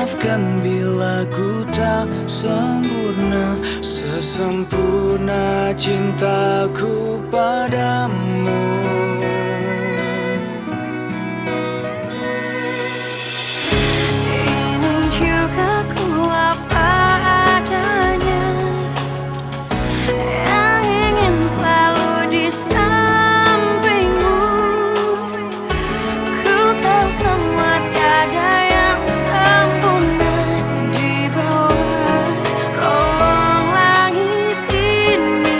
maafkan bila ku tak sempurna, sesempurna cintaku padamu. Ini juga ku apa adanya, yang ingin selalu di sampingmu. Ku tahu semua tiada yang sempurna di bawah kolong langit ini.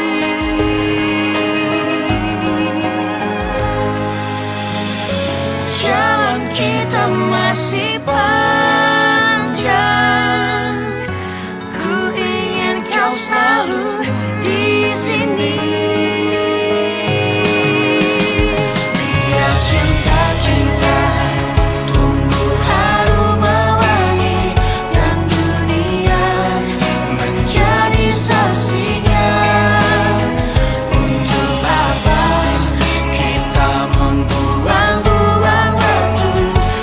Jalan kita masih panjang, ku ingin kau selalu di sini. Biar cinta kita tumbuh harum mewangi, dan dunia menjadi saksinya. Untuk apa kita membuang-buang waktu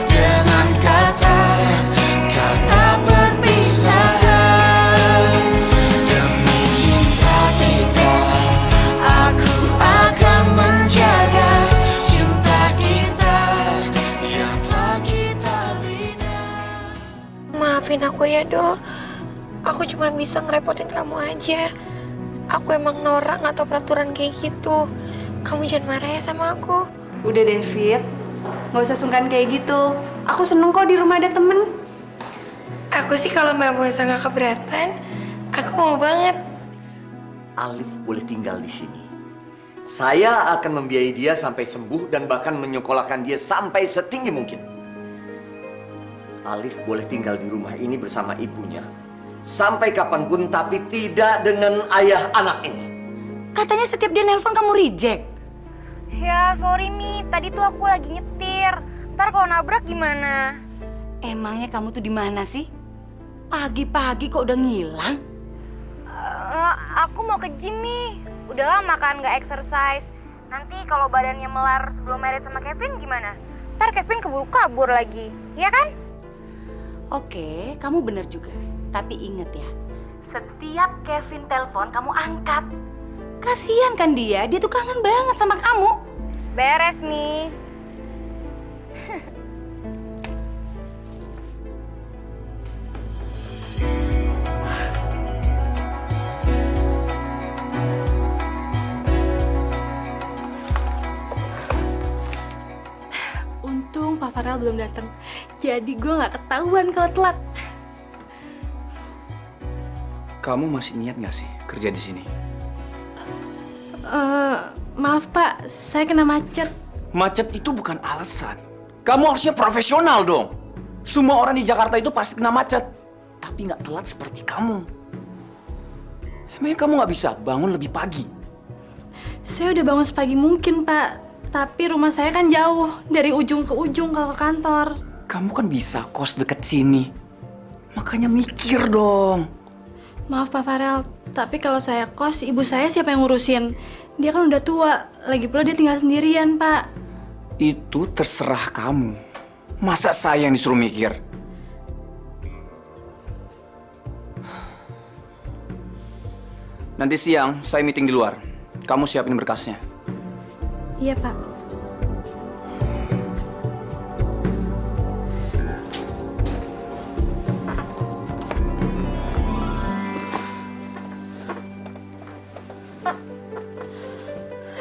dengan kata-kata perpisahan. Demi cinta kita, aku akan menjaga cinta kita yang telah kita bina. Maafin aku ya, Do. Aku cuma bisa ngerepotin kamu aja. Aku emang norak nggak tahu peraturan kayak gitu. Kamu jangan marah ya sama aku. Udah David, nggak usah sungkan kayak gitu. Aku seneng kok di rumah ada temen. Aku sih kalau Mbak Muasa nggak keberatan, aku mau banget. Alif boleh tinggal di sini. Saya akan membiayai dia sampai sembuh dan bahkan menyekolahkan dia sampai setinggi mungkin. Alif boleh tinggal di rumah ini bersama ibunya sampai kapanpun, tapi tidak dengan ayah anak ini. Katanya setiap dia nelpon kamu reject. Ya, sorry Mi. Tadi tuh aku lagi nyetir. Ntar kalau nabrak gimana? Emangnya kamu tuh di mana sih? Pagi-pagi kok udah ngilang? Aku mau ke gym Mi. Udah lama kan nggak exercise. Nanti kalau badannya melar sebelum married sama Kevin gimana? Ntar Kevin keburu kabur lagi, ya kan? Oke, kamu bener juga. Tapi inget ya, setiap Kevin telepon kamu angkat. Kasian kan dia tuh kangen banget sama kamu. Beres Mi. Untung Pak Farel belum datang. Jadi gue nggak ketahuan kalau telat. Kamu masih niat nggak sih kerja di sini? Maaf Pak, saya kena macet. Macet itu bukan alasan. Kamu harusnya profesional dong. Semua orang di Jakarta itu pasti kena macet, tapi nggak telat seperti kamu. Emangnya kamu nggak bisa bangun lebih pagi? Saya udah bangun sepagi mungkin Pak, tapi rumah saya kan jauh dari ujung ke ujung kalau ke kantor. Kamu kan bisa kos deket sini. Makanya mikir dong. Maaf Pak Farel, tapi kalau saya kos, ibu saya siapa yang ngurusin? Dia kan udah tua, lagi pula dia tinggal sendirian Pak. Itu terserah kamu. Masa saya yang disuruh mikir? Nanti siang saya meeting di luar. Kamu siapin berkasnya. Iya Pak.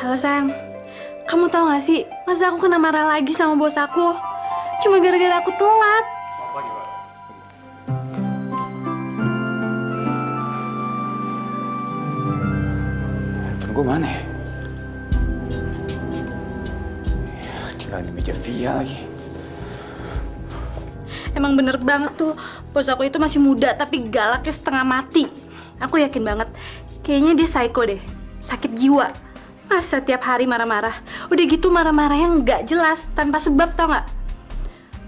Halo sayang, kamu tahu gak sih, masa aku kena marah lagi sama bos aku? Cuma gara-gara aku telat. Handphone gue mana ya? Tinggal di meja via lagi. Emang bener banget tuh, bos aku itu masih muda tapi galaknya setengah mati. Aku yakin banget, kayaknya dia psycho deh, sakit jiwa. Masa tiap hari marah-marah, udah gitu marah-marahnya nggak jelas, tanpa sebab tau nggak?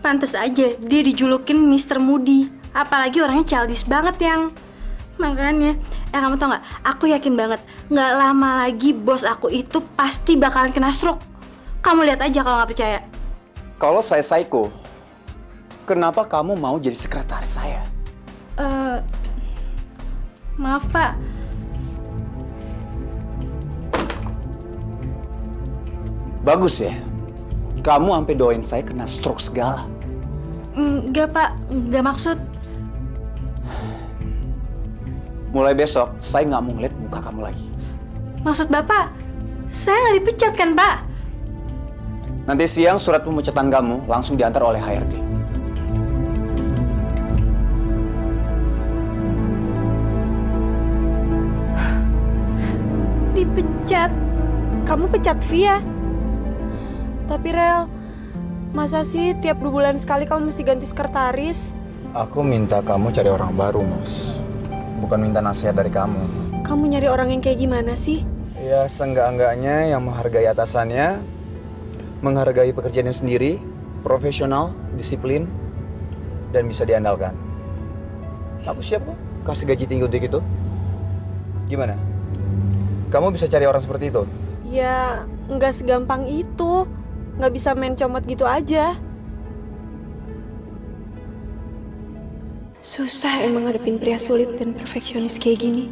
Pantes aja dia dijulukin Mr. Moody, apalagi orangnya childish banget yang. Makanya, kamu tau nggak? Aku yakin banget, nggak lama lagi bos aku itu pasti bakalan kena stroke. Kamu lihat aja kalau nggak percaya. Kalau saya psycho, Kenapa kamu mau jadi sekretaris saya? Maaf Pak, Bagus ya. Kamu sampai doain saya kena stroke segala. enggak Pak, enggak maksud. Mulai besok, saya nggak mau ngeliat muka kamu lagi. Maksud Bapak, saya nggak dipecat kan Pak? Nanti siang surat pemecatan kamu langsung diantar oleh HRD. Dipecat? Kamu pecat Via? Tapi Rel, masa sih tiap 2 bulan sekali kamu mesti ganti sekretaris? Aku minta kamu cari orang baru, Mus. Bukan minta nasihat dari kamu. Kamu nyari orang yang kayak gimana sih? Ya, seenggak-enggaknya yang menghargai atasannya, menghargai pekerjaannya sendiri, profesional, disiplin, dan bisa diandalkan. Aku siap kok kasih gaji tinggi untuk itu. Gimana? Kamu bisa cari orang seperti itu? Ya, nggak segampang itu. Nggak bisa main comot gitu aja. Susah emang ngadepin pria sulit dan perfeksionis kayak gini.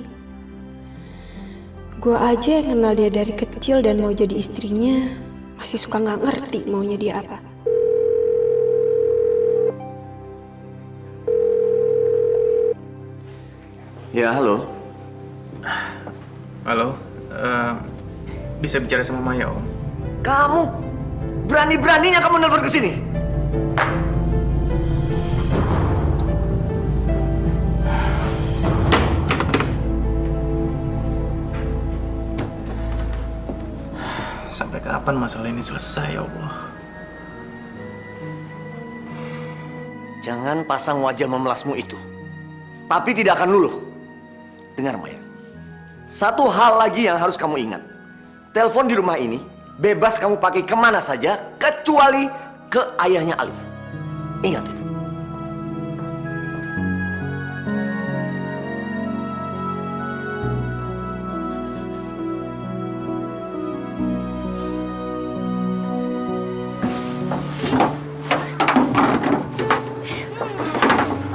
Gue aja yang kenal dia dari kecil dan mau jadi istrinya, masih suka nggak ngerti maunya dia apa. Ya, halo. Halo, bisa bicara sama Maya, Om? Kamu berani-beraninya kamu nelfon ke sini? Sampai kapan masalah ini selesai, ya Allah? Jangan pasang wajah memelasmu itu. Papi tidak akan luluh. Dengar, Maya. Satu hal lagi yang harus kamu ingat. Telepon di rumah ini bebas kamu pakai kemana saja kecuali ke ayahnya Alif. Ingat itu.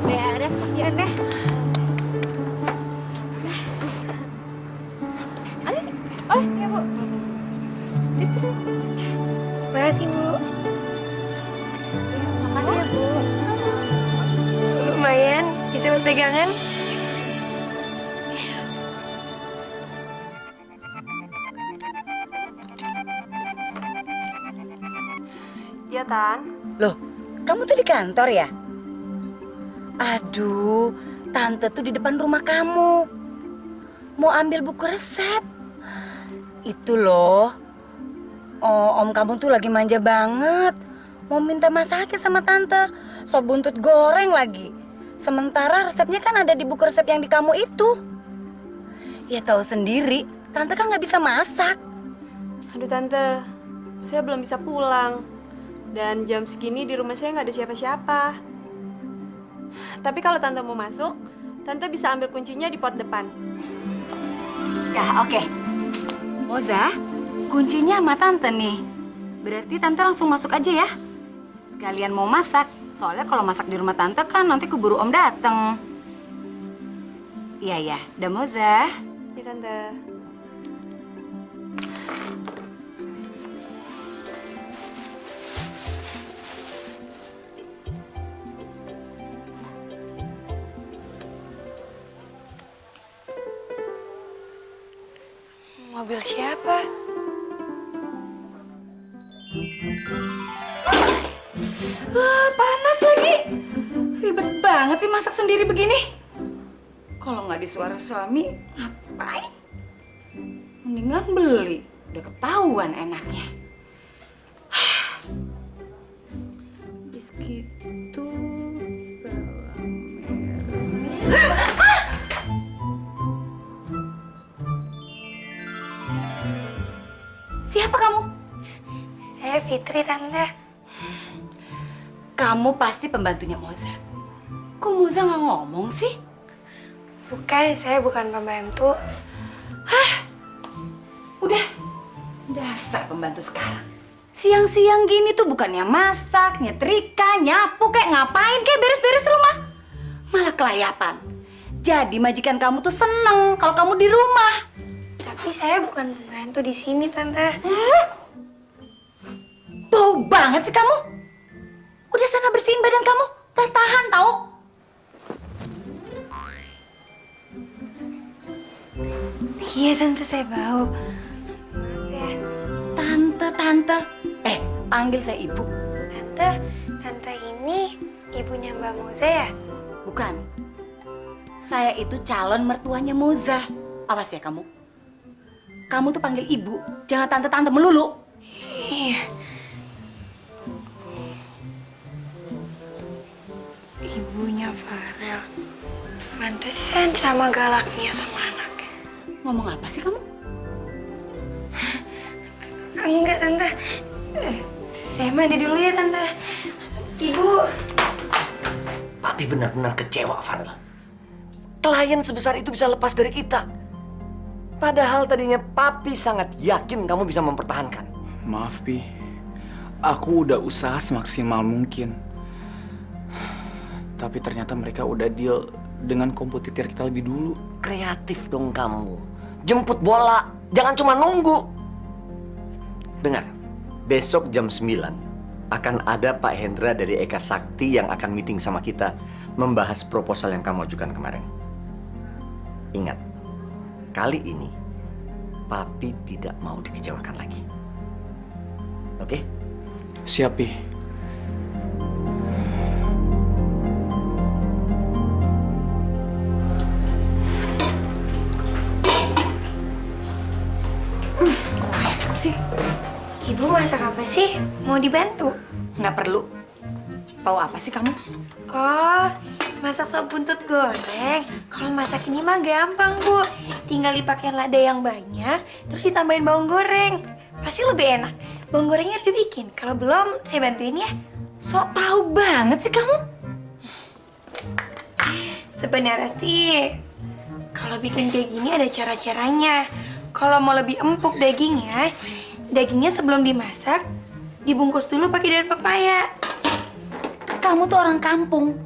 Beres kerjaan deh. Oh, ya Bu. Makasih Bu. Makasih ya Bu. Lumayan, bisa buat pegangan. Iya, Tan. Loh, kamu tuh di kantor ya? Aduh, tante tuh di depan rumah kamu. Mau ambil buku resep. Itu loh. Oh, om kamu tuh lagi manja banget. Mau minta masakin sama tante. Sop buntut goreng lagi. Sementara resepnya kan ada di buku resep yang di kamu itu. Ya tahu sendiri, tante kan nggak bisa masak. Aduh Tante, saya belum bisa pulang. Dan jam segini di rumah saya nggak ada siapa-siapa. Tapi kalau Tante mau masuk, Tante bisa ambil kuncinya di pot depan. Ya, oke. Moza, kuncinya sama tante nih. Berarti tante langsung masuk aja ya. Sekalian mau masak. Soalnya kalau masak di rumah tante kan nanti keburu om dateng. Iya ya, udah Moza. Ya Tante. Mobil siapa? Panas lagi. Ribet banget sih masak sendiri begini. Kalau nggak disuara suami, ngapain? Mendingan beli. Udah ketahuan enaknya. Habis gitu, bawang merah. Siapa kamu? Saya Fitri, Tante. Kamu pasti pembantunya Moza. Kok Moza nggak ngomong sih? Bukan, saya bukan pembantu. Udah, dasar pembantu sekarang. Siang-siang gini tuh bukannya masak, nyetrika, nyapu, kayak ngapain, kayak beres-beres rumah. Malah kelayapan. Jadi majikan kamu tuh seneng kalau kamu di rumah. Tapi saya bukan pembantu di sini, Tante. Bau banget sih kamu. Udah sana bersihin badan kamu. Udah tahan tau. Iya, Tante, saya bau. Maaf ya. Tante. Panggil saya ibu. Tante ini ibunya Mbak Moza ya? Bukan. Saya itu calon mertuanya Moza. Awas ya kamu. Kamu tuh panggil ibu, jangan tante-tante melulu. Iya. Ibunya Farel. Pantesan sama galaknya sama anaknya. Ngomong apa sih kamu? Enggak, Tante. Saya mandi dulu ya, Tante. Ibu. Papi benar-benar kecewa, Farel. Klien sebesar itu bisa lepas dari kita. Padahal tadinya Papi sangat yakin kamu bisa mempertahankan. Maaf, Pi. Aku udah usaha semaksimal mungkin. Tapi ternyata mereka udah deal dengan kompetitor kita lebih dulu. Kreatif dong kamu. Jemput bola, jangan cuma nunggu. Dengar, besok jam 9 akan ada Pak Hendra dari Eka Sakti yang akan meeting sama kita membahas proposal yang kamu ajukan kemarin. Ingat, kali ini Papi tidak mau dikecewakan lagi. Oke? Siap, Pi. Sih, Ibu masak apa sih? Mau dibantu? nggak perlu. Tahu apa sih kamu? Oh, masak sop buntut goreng. Kalau masak ini mah gampang, Bu. Tinggal dipakai lada yang banyak, terus ditambahin bawang goreng. Pasti lebih enak. Bawang gorengnya udah dibikin. Kalau belum, saya bantuin ya. Sok tahu banget sih kamu. Sebenarnya sih, kalau bikin kayak gini ada cara-caranya. Kalau mau lebih empuk dagingnya sebelum dimasak, dibungkus dulu pakai daun pepaya. Kamu tuh orang kampung.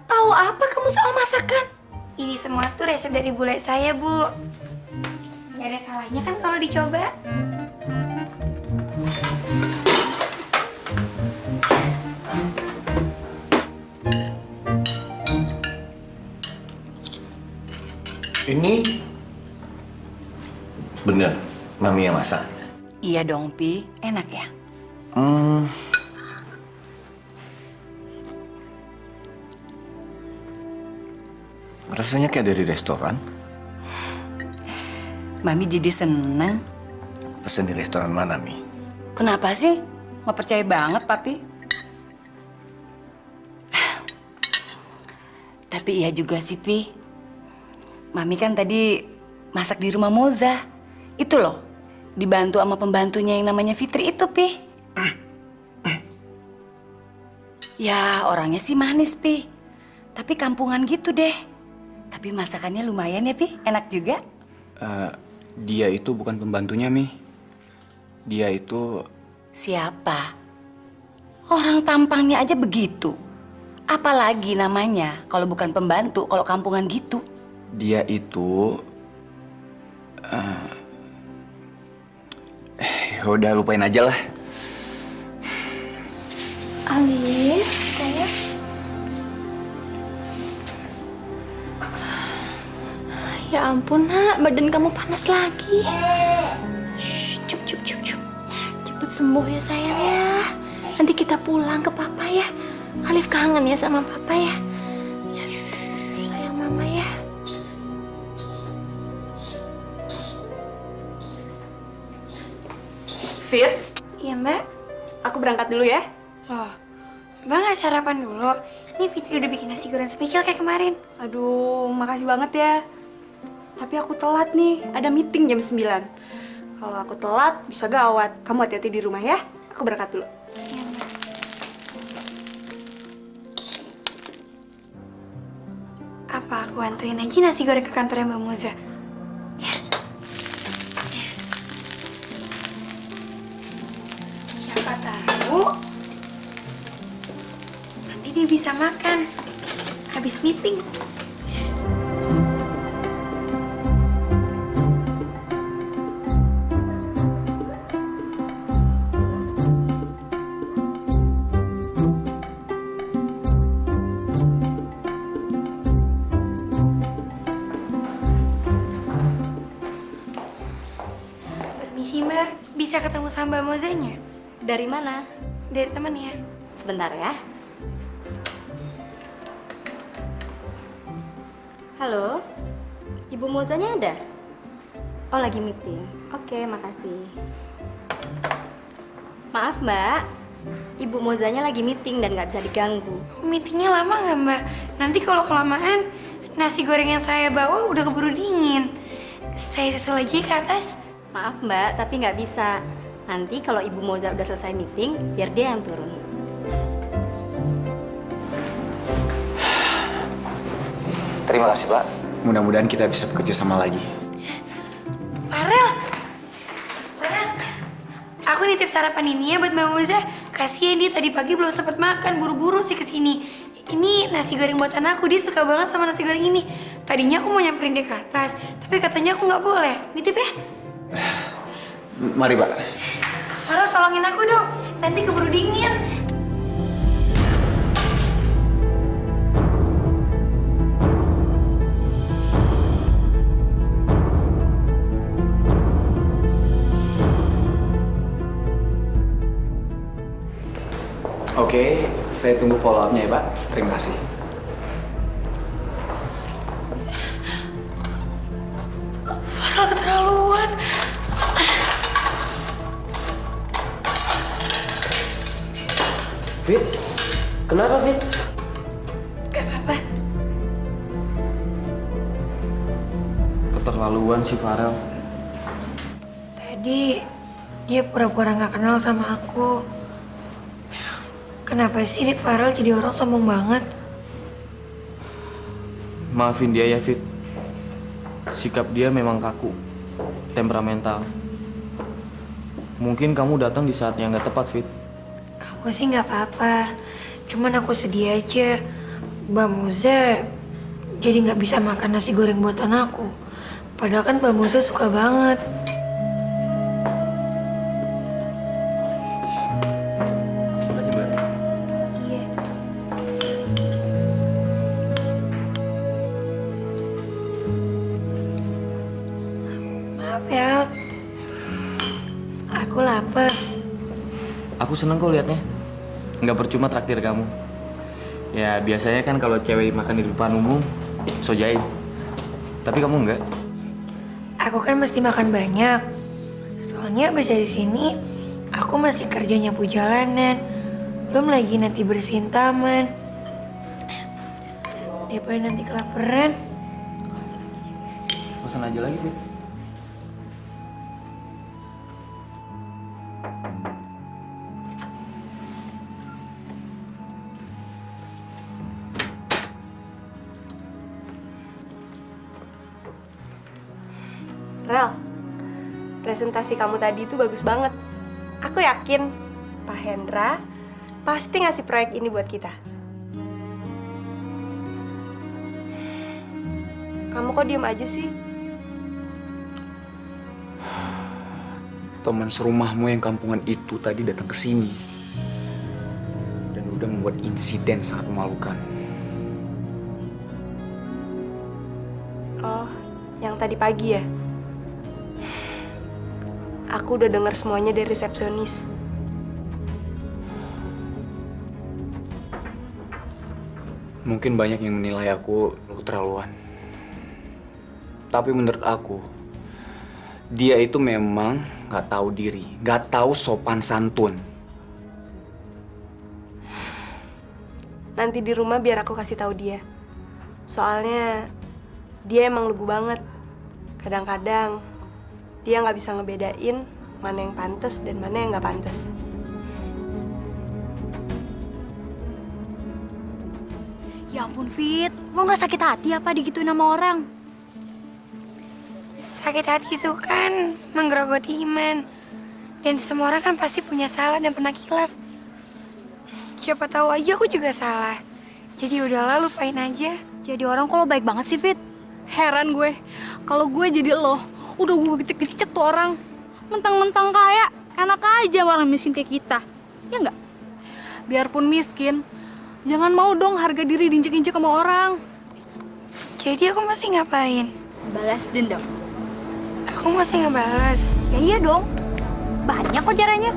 Tahu apa kamu soal masakan? Ini semua tuh resep dari bule saya, Bu. Gak ada salahnya kan kalau dicoba? Ini bener Mami yang masak. Iya dong, Pi. Enak ya? Rasanya kayak dari restoran. Mami jadi seneng. Pesen di restoran mana, Mi? Kenapa sih? Nggak percaya banget, Papi. Tapi iya juga sih, Pi. Mami kan tadi masak di rumah Moza. Itu loh, dibantu sama pembantunya yang namanya Fitri itu, Pi. Ya, orangnya sih manis, Pi. Tapi kampungan gitu deh. Tapi masakannya lumayan ya, Pi. Enak juga. Dia itu bukan pembantunya, Mi. Dia itu... Siapa? Orang tampangnya aja begitu. Apalagi namanya kalau bukan pembantu, kalau kampungan gitu. Dia itu... udah lupain aja lah. Alif, sayang. Ya ampun, Nak. Badan kamu panas lagi. Shh, cup. Cepet sembuh ya, sayang ya. Nanti kita pulang ke Papa ya. Alif kangen ya sama Papa ya. Ya, shh, sayang Mama ya. Fit, Iya, Mbak. aku berangkat dulu ya. Loh, Mbak nggak sarapan dulu? Ini Fitri udah bikin nasi goreng spesial kayak kemarin. Aduh, makasih banget ya. Tapi aku telat nih, ada meeting jam 9. Kalau aku telat, bisa gawat. Kamu hati-hati di rumah ya. Aku berangkat dulu. Iya, Mbak. Apa aku anterin aja nasi goreng ke kantornya Mbak Moza? Ya. Ya bisa makan habis meeting. Permisi Mbak, bisa ketemu sama Mbak Mozanya? Dari mana? Dari teman ya. Sebentar ya. Halo, Ibu Mozanya ada? Oh, lagi meeting. Oke, makasih. Maaf Mbak, Ibu Mozanya lagi meeting dan nggak bisa diganggu. Meetingnya lama nggak Mbak? Nanti kalau kelamaan, nasi goreng yang saya bawa udah keburu dingin. Saya susul aja ke atas. Maaf Mbak, tapi nggak bisa. Nanti kalau Ibu Moza udah selesai meeting, biar dia yang turun. Terima kasih, Pak. Mudah-mudahan kita bisa bekerja sama lagi. Farel, aku nitip sarapan ini ya buat Mbak Moza. Kasian dia tadi pagi belum sempat makan, buru-buru sih kesini. Ini nasi goreng buatan aku, dia suka banget sama nasi goreng ini. Tadinya aku mau nyamperin dia ke atas, tapi katanya aku nggak boleh. Nitip ya? Mari, Pak. Farel, tolongin aku dong, nanti keburu dingin. Oke, saya tunggu follow up-nya ya, Pak. Terima kasih. Farel keterlaluan. Fit, kenapa Fit? Gak apa-apa. Keterlaluan si Farel. Tadi dia pura-pura gak kenal sama aku. Kenapa sih nih Farel jadi orang sombong banget? Maafin dia ya Fit. Sikap dia memang kaku, temperamental. Mungkin kamu datang di saat yang gak tepat Fit. Aku sih nggak apa-apa, cuman aku sedih aja. Mbak Moza jadi nggak bisa makan nasi goreng buatan aku. Padahal kan Mbak Moza suka banget. Terima kasih Mbak. Iya. Maaf ya, aku lapar. Aku seneng kok liatnya. Nggak percuma traktir kamu. Ya biasanya kan kalau cewek makan di depan umum, so jaim. Tapi kamu enggak. Aku kan mesti makan banyak. Soalnya abis dari sini, aku masih kerja nyapu jalanan. Belum lagi nanti bersihin taman. Daripada nanti kelaparan. Pesan aja lagi Fit. Rel, presentasi kamu tadi itu bagus banget. Aku yakin Pak Hendra pasti ngasih proyek ini buat kita. Kamu kok diem aja sih? Teman serumahmu yang kampungan itu tadi datang ke sini dan udah membuat insiden sangat memalukan. Oh, yang tadi pagi ya? Aku udah dengar semuanya dari resepsionis. Mungkin banyak yang menilai aku keterlaluan. Tapi menurut aku, dia itu memang gak tahu diri, gak tahu sopan santun. Nanti di rumah biar aku kasih tahu dia. Soalnya dia emang lugu banget. Kadang-kadang dia nggak bisa ngebedain mana yang pantas dan mana yang nggak pantas. Ya ampun Fit, lo nggak sakit hati apa digituin sama orang? Sakit hati itu kan menggerogoti iman. Dan semua orang kan pasti punya salah dan pernah khilaf. Siapa tahu aja aku juga salah. Jadi udahlah, lupain aja. Jadi orang kok lo baik banget sih, Fit? Heran gue, kalau gue jadi lo, udah gue gecek-gecek tuh orang. Mentang-mentang kaya, enak aja sama orang miskin kayak kita. Ya nggak? Biarpun miskin, jangan mau dong harga diri diinjek-injek sama orang. Jadi aku mesti ngapain? Balas dendam. Aku mesti ngebalas. Ya iya dong. Banyak kok caranya.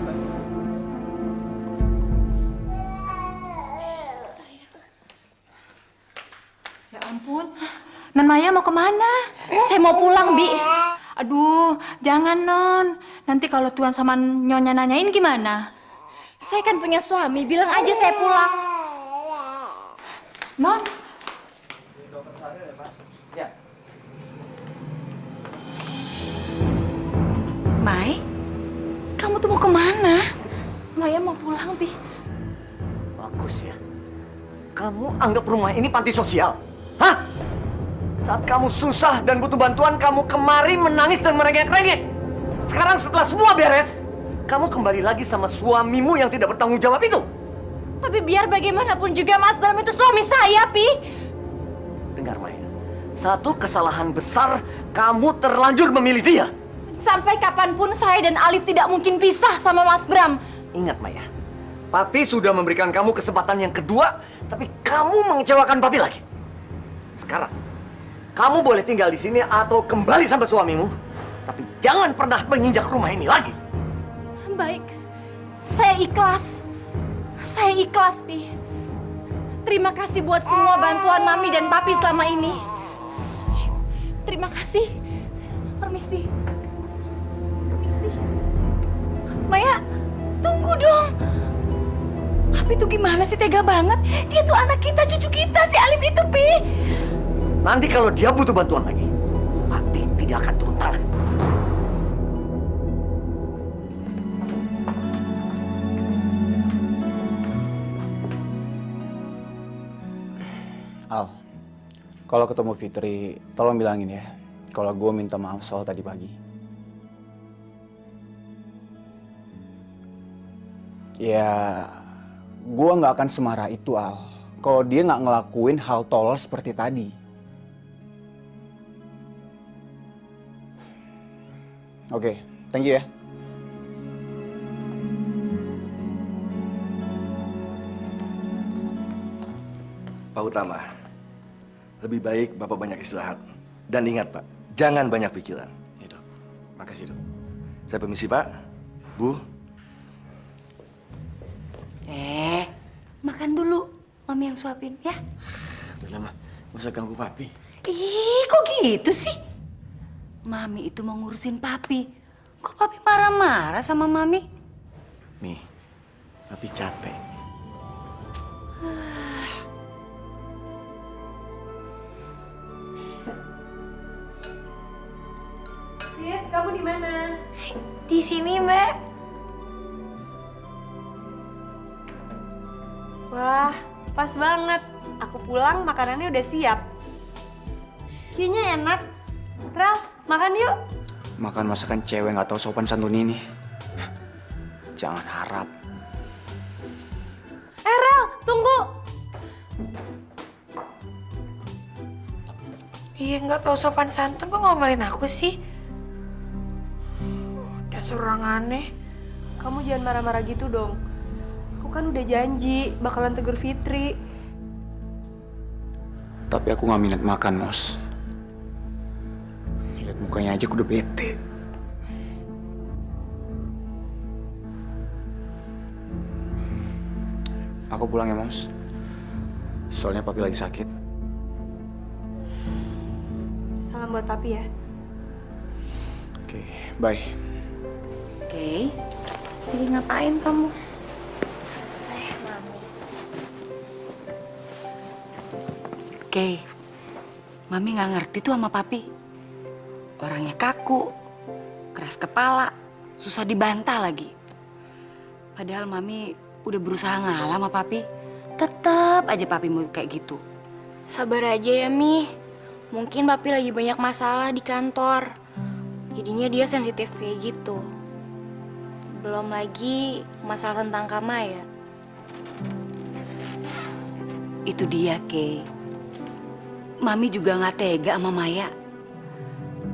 Ya ampun, Non Maya mau kemana? Saya mau pulang, Bi. Aduh, jangan Non. Nanti kalau Tuan sama Nyonya nanyain gimana? Saya kan punya suami, bilang aja saya pulang. Non, Mai, kamu tuh mau kemana? Maya mau pulang, Bi. Bagus ya. Kamu anggap rumah ini panti sosial? Hah? Saat kamu susah dan butuh bantuan, kamu kemari menangis dan merengek-rengek. Sekarang setelah semua beres, kamu kembali lagi sama suamimu yang tidak bertanggung jawab itu. Tapi biar bagaimanapun juga Mas Bram itu suami saya, Pi. Dengar Maya, satu kesalahan besar kamu terlanjur memilih dia. Sampai kapanpun saya dan Alif tidak mungkin pisah sama Mas Bram. Ingat Maya, Papi sudah memberikan kamu kesempatan yang kedua, tapi kamu mengecewakan Papi lagi. Sekarang, kamu boleh tinggal di sini atau kembali sama suamimu, tapi jangan pernah menginjak rumah ini lagi. Baik, saya ikhlas. Saya ikhlas, Pi. Terima kasih buat semua bantuan Mami dan Papi selama ini. Terima kasih. Permisi. Permisi. Maya, tunggu dong. Papi tuh gimana sih, tega banget. Dia tuh anak kita, cucu kita, si Alif itu, Pi. Nanti kalau dia butuh bantuan lagi, Papi tidak akan turun tangan. Al, kalau ketemu Fitri, tolong bilangin ya, kalau gue minta maaf soal tadi pagi. Ya, gue nggak akan semarah itu, Al. Kalau dia nggak ngelakuin hal tolol seperti tadi. Oke, thank you ya. Pak Utama, lebih baik Bapak banyak istirahat. Dan ingat Pak, jangan banyak pikiran. Ya dok, makasih dok. Saya permisi Pak, Bu. Makan dulu. Mami yang suapin, ya. Udah lama, nggak usah ganggu Papi. Ih, kok gitu sih? Mami itu mau ngurusin Papi. Kok Papi marah-marah sama Mami? Mi, Papi capek. Fit, kamu di mana? Di sini, Mbak. Wah, pas banget. Aku pulang, makanannya udah siap. Kayaknya enak. Ral, makan yuk. Makan masakan cewek nggak tahu sopan santun ini. Jangan harap. Ral, tunggu. Iya, nggak tahu sopan santun kok ngomelin aku sih. Dasar orang aneh. Kamu jangan marah-marah gitu dong. Aku kan udah janji bakalan tegur Fitri. Tapi aku nggak minat makan, Mos. Lihat mukanya aja aku udah bete. Aku pulang ya, Mos. Soalnya Papi lagi sakit. Salam buat Papi ya. Oke, bye. Oke. Jadi ngapain kamu? Oke. Mami nggak ngerti tuh sama Papi. Orangnya kaku, keras kepala, susah dibantah lagi. Padahal Mami udah berusaha ngalah sama Papi. Tetap aja Papi mau kayak gitu. Sabar aja ya, Mi. Mungkin Papi lagi banyak masalah di kantor. Jadinya dia sensitif kayak gitu. Belum lagi masalah tentang Kamaya. Itu dia, Kay. Mami juga nggak tega sama Maya.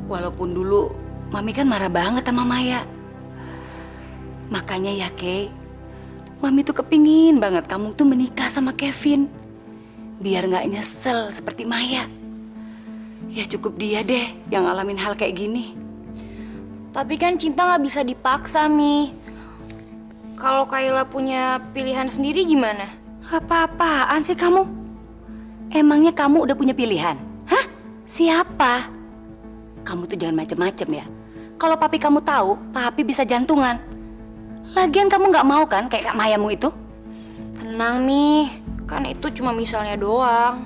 Walaupun dulu Mami kan marah banget sama Maya. Makanya ya, Kay, Mami tuh kepingin banget kamu tuh menikah sama Kevin. Biar nggak nyesel seperti Maya. Ya cukup dia deh yang ngalamin hal kayak gini. Tapi kan cinta nggak bisa dipaksa, Mi. Kalau Kayla punya pilihan sendiri gimana? Apa-apaan sih kamu? Emangnya kamu udah punya pilihan? Hah? Siapa? Kamu tuh jangan macem-macem ya. Kalau papi kamu tahu, papi bisa jantungan. Lagian kamu nggak mau kan kayak Kak Mayamu itu? Tenang, Mi. Kan itu cuma misalnya doang.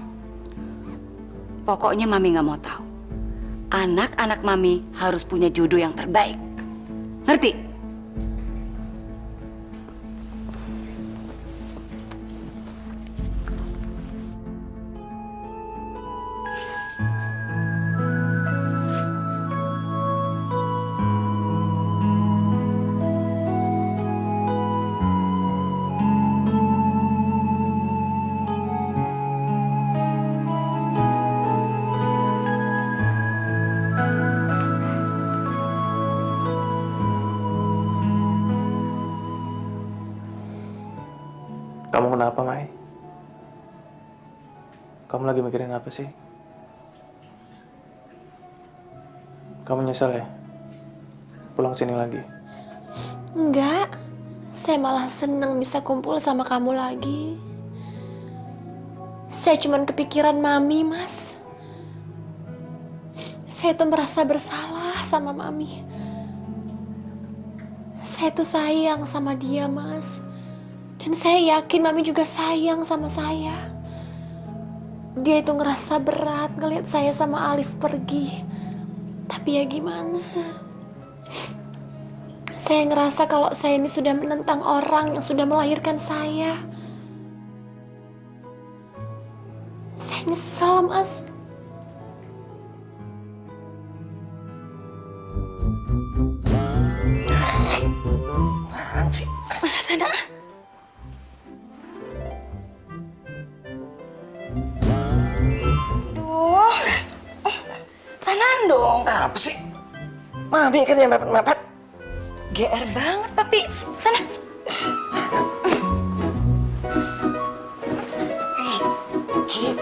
Pokoknya Mami nggak mau tahu. Anak-anak Mami harus punya jodoh yang terbaik. Ngerti? Kamu kenapa, Mai? Kamu lagi mikirin apa sih? Kamu nyesel ya? Pulang sini lagi? Enggak, saya malah senang bisa kumpul sama kamu lagi. Saya cuma kepikiran Mami, Mas. Saya tuh merasa bersalah sama Mami. Saya tuh sayang sama dia, Mas. Dan saya yakin Mami juga sayang sama saya. Dia itu ngerasa berat ngelihat saya sama Alif pergi. Tapi ya gimana? Saya ngerasa kalau saya ini sudah menentang orang yang sudah melahirkan saya. Saya nyesel, Mas. Apaan sih? Sana. Duh. Sanaan dong. Apa sih? Mami kan yang mepet-mepet. GR banget, Papi. Sana. Cip.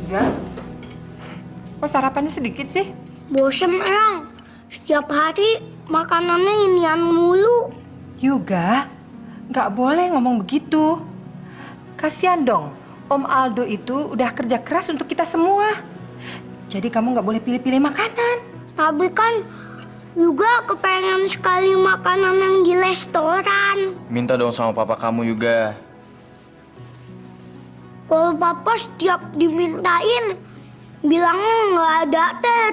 Enggak. Kok sarapannya sedikit sih? Bosen, Eyang. Setiap hari makanannya inian mulu. Yuga, nggak boleh ngomong begitu. Kasihan dong, Om Aldo itu udah kerja keras untuk kita semua. Jadi kamu nggak boleh pilih-pilih makanan. Tapi kan juga kepengen sekali makanan yang di restoran. Minta dong sama papa kamu juga. Kalau papa setiap dimintain, bilangnya nggak ada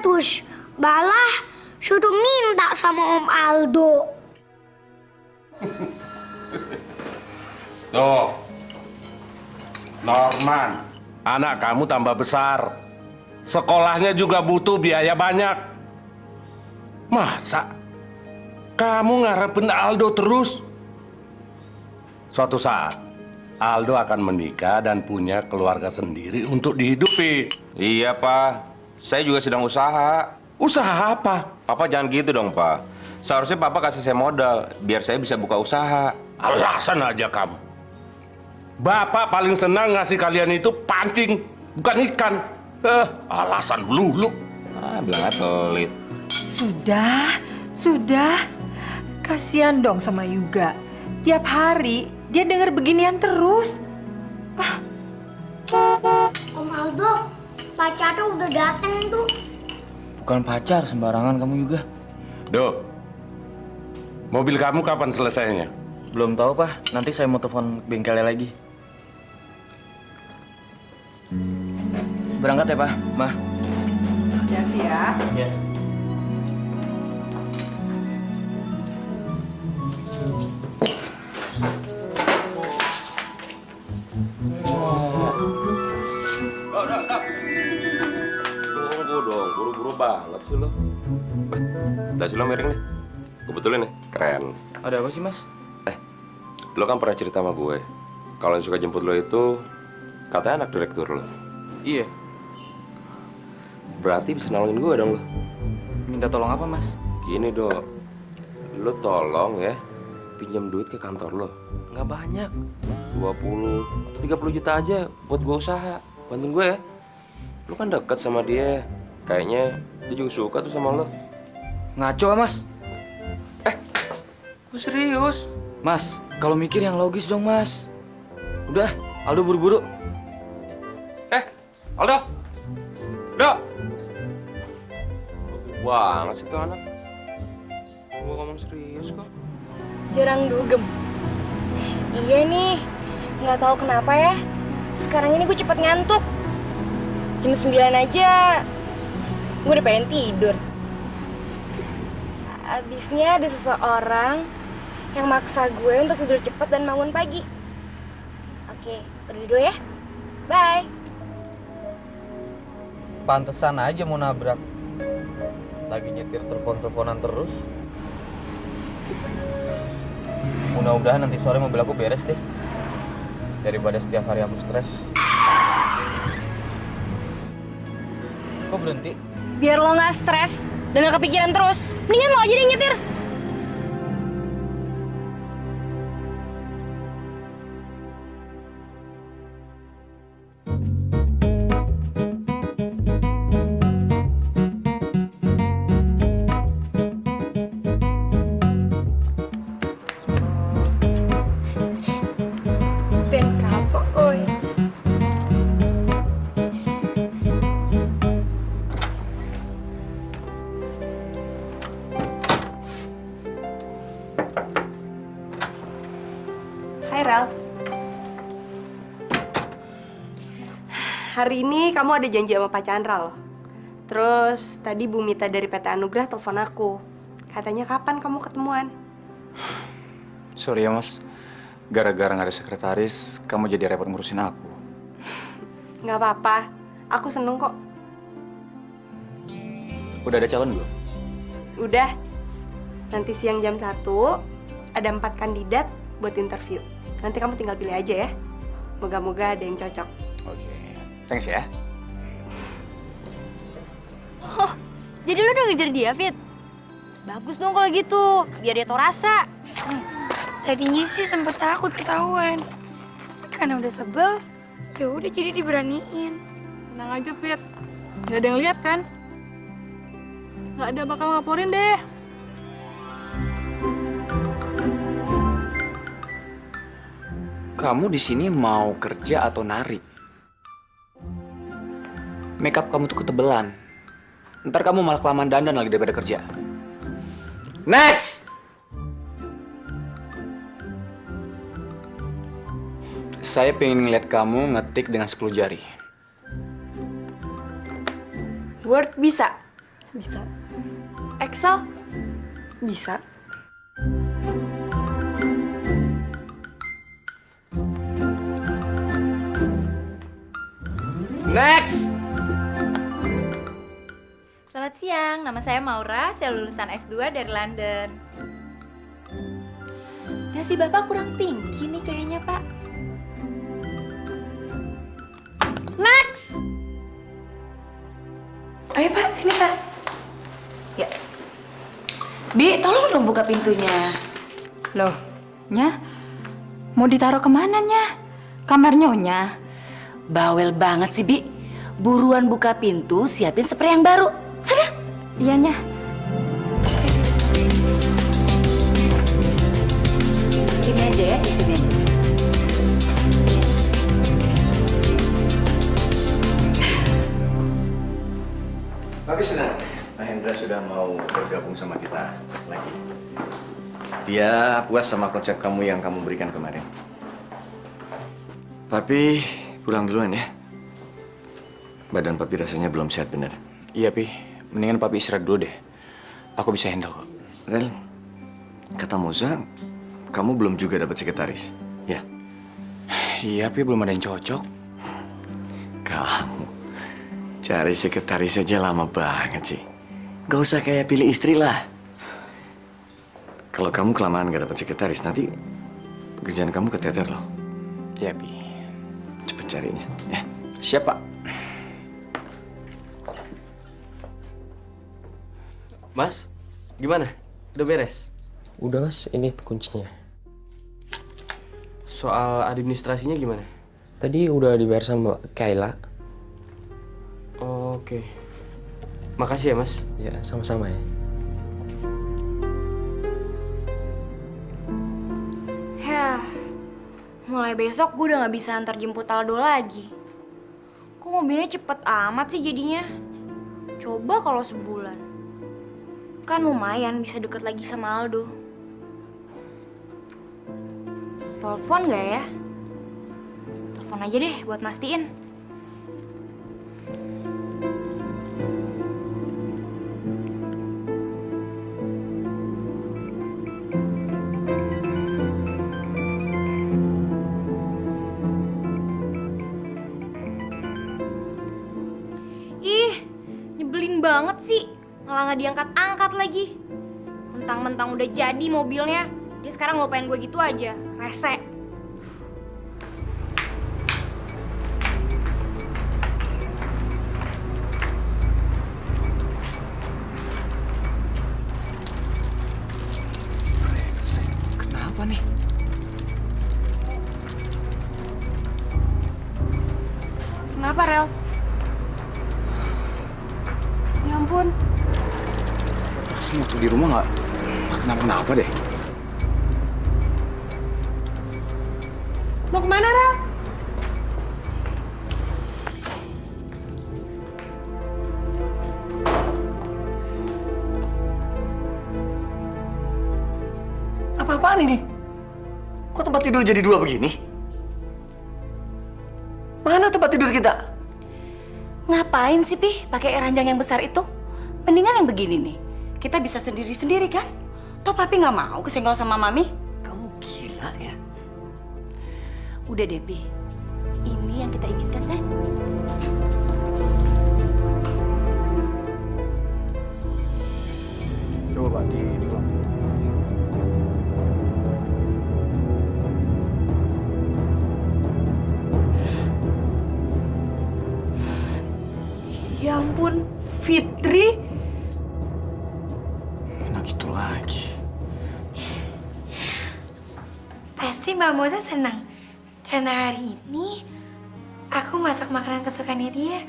terus. Malah suruh minta sama Om Aldo. Tuh, Norman, anak kamu tambah besar. Sekolahnya juga butuh biaya banyak. Masa kamu ngarepin Aldo terus? Suatu saat, Aldo akan menikah dan punya keluarga sendiri untuk dihidupi. Iya, Pak. Saya juga sedang usaha. Usaha apa? Papa jangan gitu dong, Pak. Seharusnya Papa kasih saya modal, biar saya bisa buka usaha. Alasan aja kamu. Bapak paling senang ngasih kalian itu pancing, bukan ikan. Alasan melulu. Bilang pelit. Sudah. Kasihan dong sama Yuga. Tiap hari dia denger beginian terus. Om Aldo, pacarnya udah datang tuh. Bukan pacar sembarangan kamu juga. Do, mobil kamu kapan selesainya? Belum tahu, Pak. Nanti saya mau telepon bengkelnya lagi. Berangkat ya, Pak. Ma. Hati-hati ya. Ya. Tunggu dong, buru-buru banget sih lo. Dasi lo miring nih. Kebetulan nih, keren. Ada apa sih, Mas? Lo kan pernah cerita sama gue kalau yang suka jemput lo itu katanya anak direktur lo. Iya. Berarti bisa nolongin gue dong lo. Minta tolong apa, Mas? Gini dok, lo tolong ya pinjam duit ke kantor lo. Nggak banyak, 20 atau 30 juta aja buat gue usaha. Bantuin gue ya. Lo kan deket sama dia, kayaknya dia juga suka tuh sama lo. Ngaco, Mas. Gue serius. Mas, kalau mikir yang logis dong, Mas. Udah, Aldo buru-buru. Aldo! Dok! Banget sih tuh anak. Gue ngomong serius kok. Jarang dugem. Iya nih, nggak tahu kenapa ya. Sekarang ini gue cepet ngantuk. Jam 9 aja, gue udah pengen tidur. Abisnya ada seseorang yang maksa gue untuk tidur cepet dan bangun pagi. Oke, udah dulu ya. Bye. Pantesan aja mau nabrak. Lagi nyetir telepon-teleponan terus. Mudah-mudahan nanti sore mobil aku beres deh. Daripada setiap hari aku stres. Kok berhenti? Biar lo nggak stres dan nggak kepikiran terus, mendingan lo aja deh nyetir. Ben kapok, oi. Hai, Rel. Hari ini kamu ada janji sama Pak Chandra loh. Terus tadi Bu Mita dari PT Anugrah telepon aku. Katanya kapan kamu ketemuan? Sorry ya mas, gara-gara nggak ada sekretaris, kamu jadi repot ngurusin aku. Nggak apa-apa, aku seneng kok. Udah ada calon belum? Udah, nanti siang jam 1 ada 4 kandidat buat interview. Nanti kamu tinggal pilih aja ya. Moga-moga ada yang cocok. Oke, thanks ya. Oh, jadi lo udah ngejar dia, Fit? Bagus dong kalau gitu, biar dia tau rasa. Tadinya sih sempet takut ketahuan. Karena udah sebel, ya udah jadi diberaniin. Tenang aja, Fit. Nggak ada yang lihat kan? Nggak ada bakal ngaporin deh. Kamu di sini mau kerja atau nari? Makeup kamu tuh ketebelan. Ntar kamu malah kelamaan dandan lagi daripada kerja. Next! Saya pengen ngeliat kamu ngetik dengan 10 jari. Word bisa? Bisa. Excel? Bisa. Next! Selamat siang, nama saya Maura, saya lulusan S2 dari London. Dasi Bapak kurang tinggi nih kayaknya, Pak. Next! Ayo Pak, sini Pak. Ya. Bi, tolong dong buka pintunya. Loh, Nya? Mau ditaruh kemana, Nya? Kamar Nyonya? Bawel banget sih, Bi. Buruan buka pintu, siapin spray yang baru. Sana. Iya, Nya. Sini aja ya, di sini aja. Papi senang, Pak Hendra sudah mau bergabung sama kita lagi. Dia puas sama konsep kamu yang kamu berikan kemarin. Papi pulang duluan ya. Badan Papi rasanya belum sehat bener. Iya, Pi. Mendingan Papi istirahat dulu deh. Aku bisa handle kok. Rel, kata Moza, kamu belum juga dapat sekretaris, ya? Iya, Pi. Belum ada yang cocok. Kamu cari sekretaris aja lama banget sih. Gak usah kayak pilih istri lah. Kalau kamu kelamaan gak dapat sekretaris, nanti pekerjaan kamu keteter loh. Ya, Bi. Cepet carinya, ya. Siap, Pak. Mas, gimana? Udah beres? Udah mas, ini kuncinya. Soal administrasinya gimana? Tadi udah dibayar sama Kayla. Oke. Makasih ya mas. Ya, sama-sama ya. Yah, mulai besok gue udah gak bisa antar jemput Aldo lagi. Kok mobilnya cepet amat sih jadinya? Coba kalau sebulan. Kan lumayan bisa deket lagi sama Aldo. Telepon gak ya? Telepon aja deh buat mastiin. Ih, nyebelin banget sih. Malah nggak diangkat-angkat lagi. Mentang-mentang udah jadi mobilnya, dia sekarang ngelupain gue gitu aja. Rese. Kenapa nih? Kenapa, Rel? Ya ampun. Rasanya waktu di rumah nggak kenapa-kenapa deh. Mau kemana, Rel? Apa-apaan ini? Kok tempat tidur jadi dua begini? Mana tempat tidur kita? Ngapain sih, Pi, pakai ranjang yang besar itu? Mendingan yang begini nih. Kita bisa sendiri-sendiri kan? Toh Papi nggak mau kesenggol sama Mami. Kamu gila ya? Udah deh, Pi. Ini yang kita inginkan kan? Coba diulang. Ya ampun, Fitri. Nah gitu lagi. Pasti Mbak Moza senang. Karena hari ini aku masak makanan kesukaannya dia.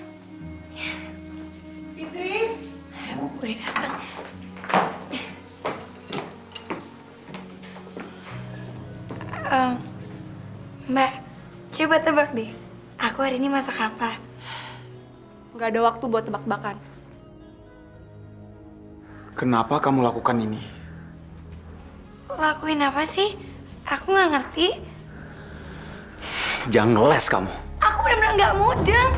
Fitri. Udah datang. Mbak, coba tebak deh. Aku hari ini masak apa? Nggak ada waktu buat tebak-tebakan. Kenapa kamu lakukan ini? Lakuin apa sih? Aku nggak ngerti. Jangan ngeles kamu. Aku benar-benar nggak mudeng.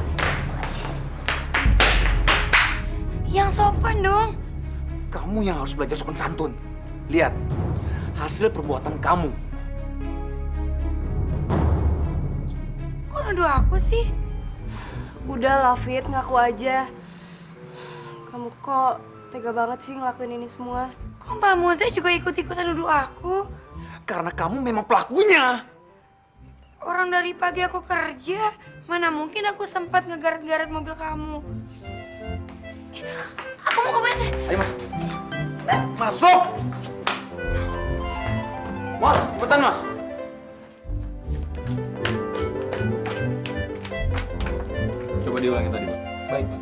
Yang sopan dong. Kamu yang harus belajar sopan santun. Lihat, hasil perbuatan kamu. Kok nuduh aku sih? Udah lah, Fit, ngaku aja. Kamu kok tega banget sih ngelakuin ini semua? Kok Mbak Moza juga ikut-ikutan nuduh aku? Karena kamu memang pelakunya. Orang dari pagi aku kerja, mana mungkin aku sempat ngegaret-garet mobil kamu. Aku mau kemana? Ayo masuk. Masuk! Mas, cepetan mas. Coba diulangi tadi, Pak. Baik, Pak.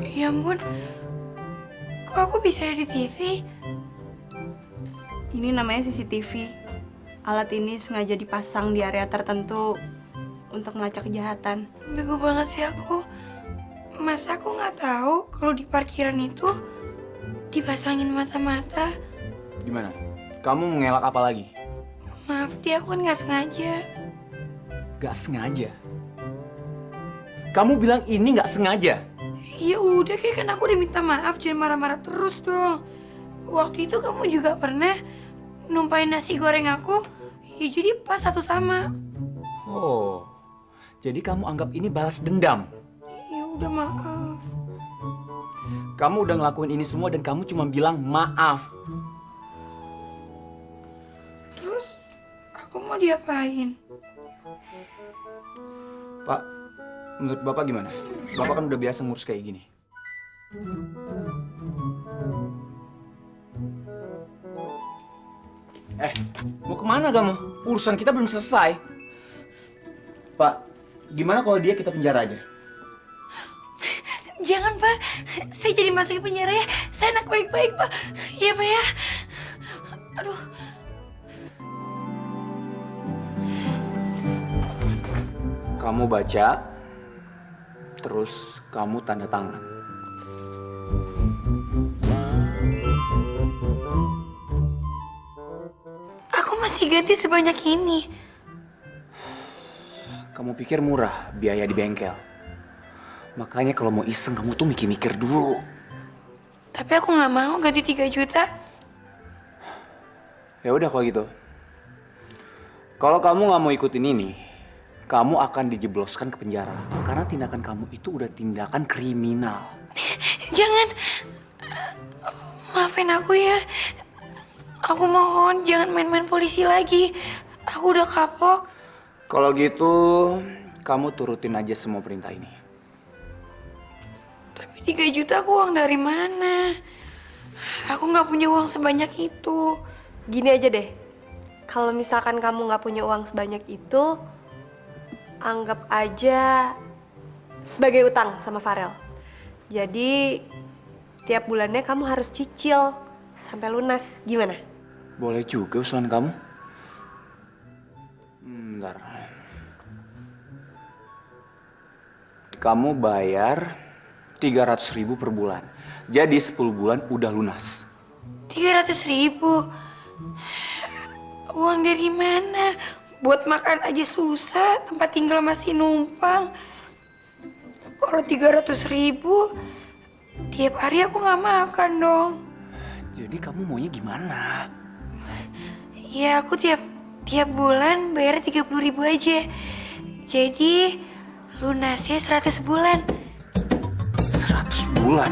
Ya ampun, kok aku bisa ada di TV? Ini namanya CCTV. Alat ini sengaja dipasang di area tertentu untuk melacak kejahatan. Bego banget sih aku. Masa aku nggak tahu kalau di parkiran itu dipasangin mata-mata. Gimana? Kamu mengelak apa lagi? Maaf dia, aku kan nggak sengaja. Gak sengaja? Kamu bilang ini gak sengaja? Ya udah, kayak kan aku udah minta maaf, jangan marah-marah terus dong. Waktu itu kamu juga pernah numpain nasi goreng aku, ya jadi pas satu sama. Oh, jadi kamu anggap ini balas dendam? Ya udah maaf. Kamu udah ngelakuin ini semua dan kamu cuma bilang maaf. Aku mau diapain? Pak, menurut Bapak gimana? Bapak kan udah biasa ngurus kayak gini. Mau kemana kamu? Urusan kita belum selesai. Pak, gimana kalau dia kita penjara aja? Jangan, Pak. Saya jadi masuk ke penjara ya. Saya anak baik-baik, Pak. Iya, Pak ya. Aduh. Kamu baca, terus kamu tanda tangan. Aku masih ganti sebanyak ini. Kamu pikir murah biaya di bengkel? Makanya kalau mau iseng kamu tuh mikir-mikir dulu. Tapi aku nggak mau ganti 3 juta. Ya udah kalau gitu. Kalau kamu nggak mau ikutin ini, kamu akan dijebloskan ke penjara. Karena tindakan kamu itu udah tindakan kriminal. Jangan. Maafin aku ya. Aku mohon jangan main-main polisi lagi. Aku udah kapok. Kalau gitu, kamu turutin aja semua perintah ini. Tapi 3 juta aku uang dari mana? Aku nggak punya uang sebanyak itu. Gini aja deh, kalau misalkan kamu nggak punya uang sebanyak itu, anggap aja sebagai utang sama Farel. Jadi tiap bulannya kamu harus cicil sampai lunas. Gimana? Boleh juga usulan kamu. Bentar. Kamu bayar 300.000 per bulan. Jadi 10 bulan udah lunas. 300.000. Uang dari mana? Buat makan aja susah, tempat tinggal masih numpang. Kalau 300.000, tiap hari aku nggak makan dong. Jadi kamu maunya gimana? Ya aku tiap bulan bayar 30.000 aja. Jadi lunasnya 100 bulan. 100 bulan?